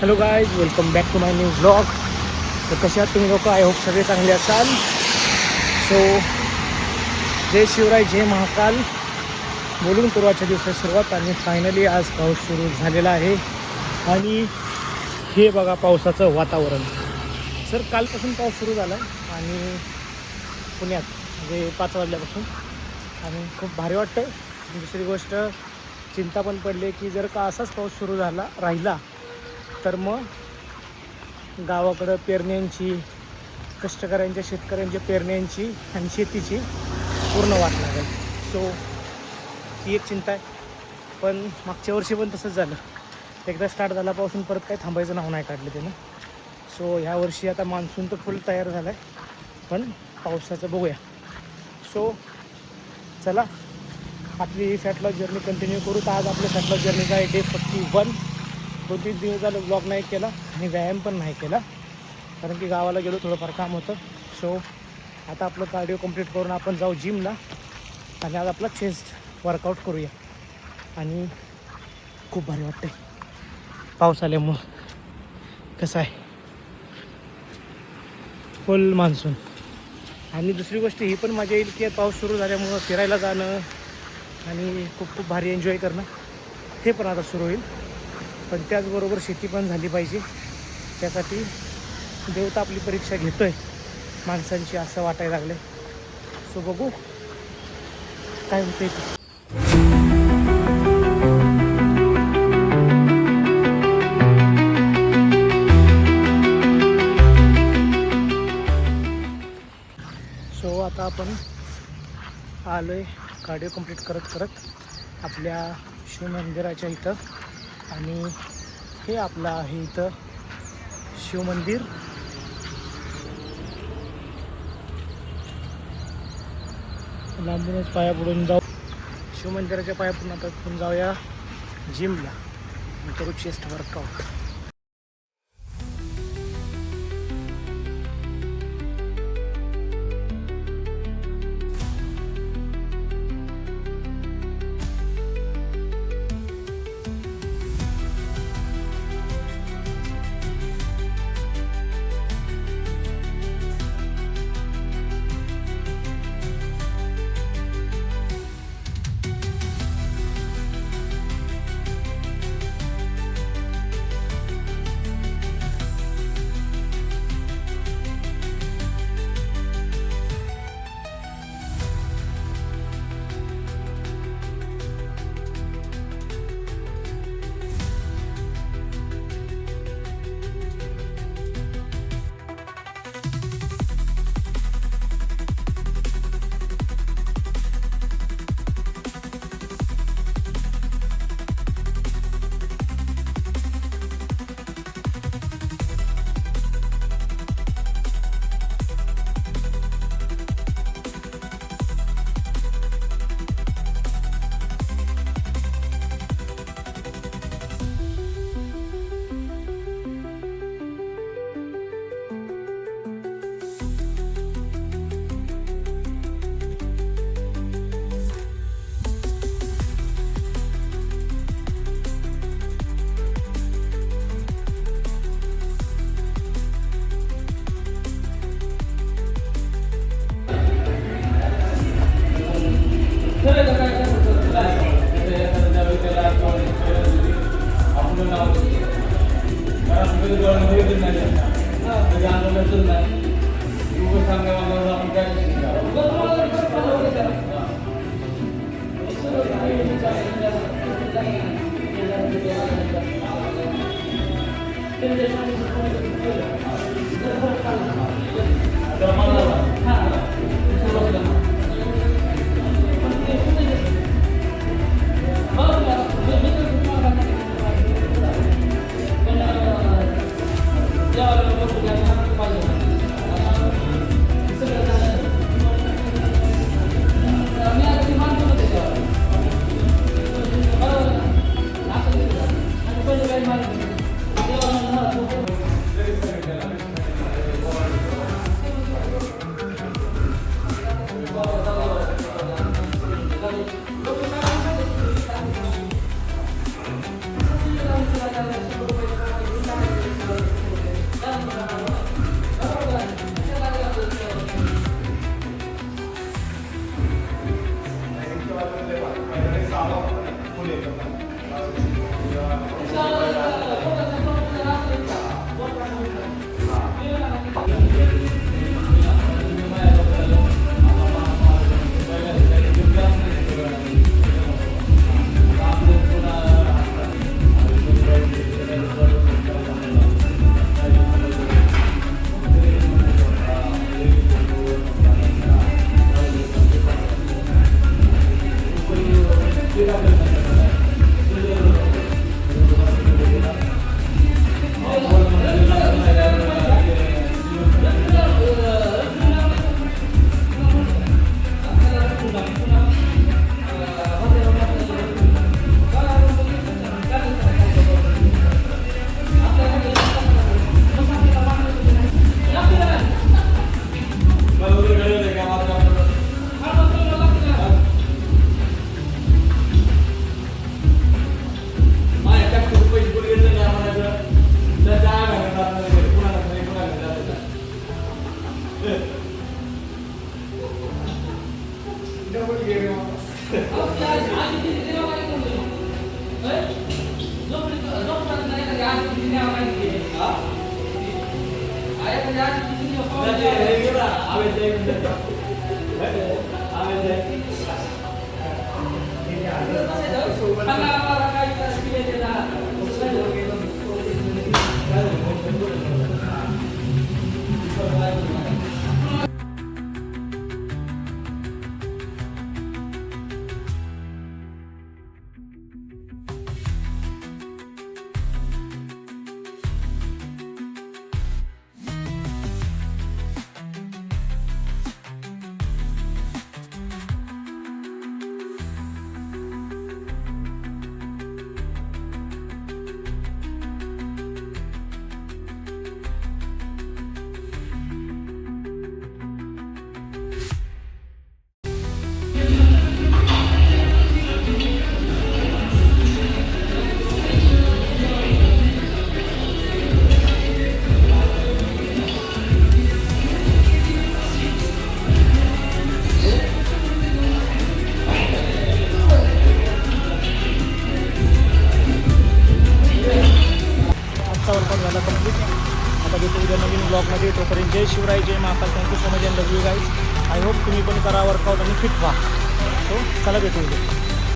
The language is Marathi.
Hello guys, welcome back to my new blog. तर कशा आहात तुम्ही लोक? आय होप सगळे चांगले असाल. सो जय शिवराय, जय महाकाल बोलून करू आजच्या दिवसाची सुरुवात. आणि फायनली आज पाऊस सुरू झालेला आहे. आणि हे बघा पावसाचं वातावरण. सर कालपासून पाऊस सुरू झाला आहे आणि पुण्यात म्हणजे 5 वाजल्यापासून. आणि खूप भारी वाटतं. दुसरी गोष्ट चिंता पण पडली की जर का असाच पाऊस सुरू राहिला तर मग गावाकडं पेरण्यांची, कष्टकऱ्यांच्या शेतकऱ्यांच्या पेरण्यांची आणि शेतीची पूर्ण वाट लागेल. सो ती एक चिंता आहे. पण मागच्या वर्षी पण तसंच झालं. एकदा स्टार्ट झाल्यापासून परत काही थांबायचं नाव नाही काढलं त्यानं. सो ह्या वर्षी आता मान्सून तर फुल तयार झाला आहे, पण पावसाचं बघूया. सो चला आपली फॅट लॉस जर्नी कंटिन्यू करू. तर आज आपल्या फॅट लॉस जर्नीचा आहे डे 41. 2-3 दिवस झालं ब्लॉग नाही केला आणि व्यायाम पण नाही केला, कारण की गावाला गेलो, थोडंफार काम होतं. सो आता आपलं कार्डिओ कंप्लीट करून आपण जाऊ जिमला आणि आज आपला चेस्ट वर्कआउट करूया. आणि खूप भारी वाटते पाऊस आल्यामुळं. कसं आहे, फुल मान्सून. आणि दुसरी गोष्ट ही पण मजा येईल की पाऊस सुरू झाल्यामुळं फिरायला जाणं आणि खूप खूप भारी एन्जॉय करणं हे पण आता सुरू होईल. पण त्याचबरोबर शेती पण झाली पाहिजे. त्यासाठी देवता आपली परीक्षा घेतो आहे माणसांची, असं वाटायला लागलं. सो बघू काय होतं ते. सो आता आपण आलो आहे कार्डिओ कंप्लीट करत करत आपल्या शिवमंदिराच्या इथं. आणि हे आपलं आहे इथं शिवमंदिर. लांबूनच पाया पडून जाऊ, शिवमंदिराच्या पाया पडून आता आपण जाऊया जिमला आणि करू चेस्ट वर्कआउट. झाला कंप्लीट. आता भेटू उद्या नवीन ब्लॉगमध्ये. तोपर्यंत जय शिवराय, जय Mahakal. Thank you so much and love you guys. I hope तुम्ही पण करा वर्कआउट आणि फिट व्हा. सो चला भेटू उद्या.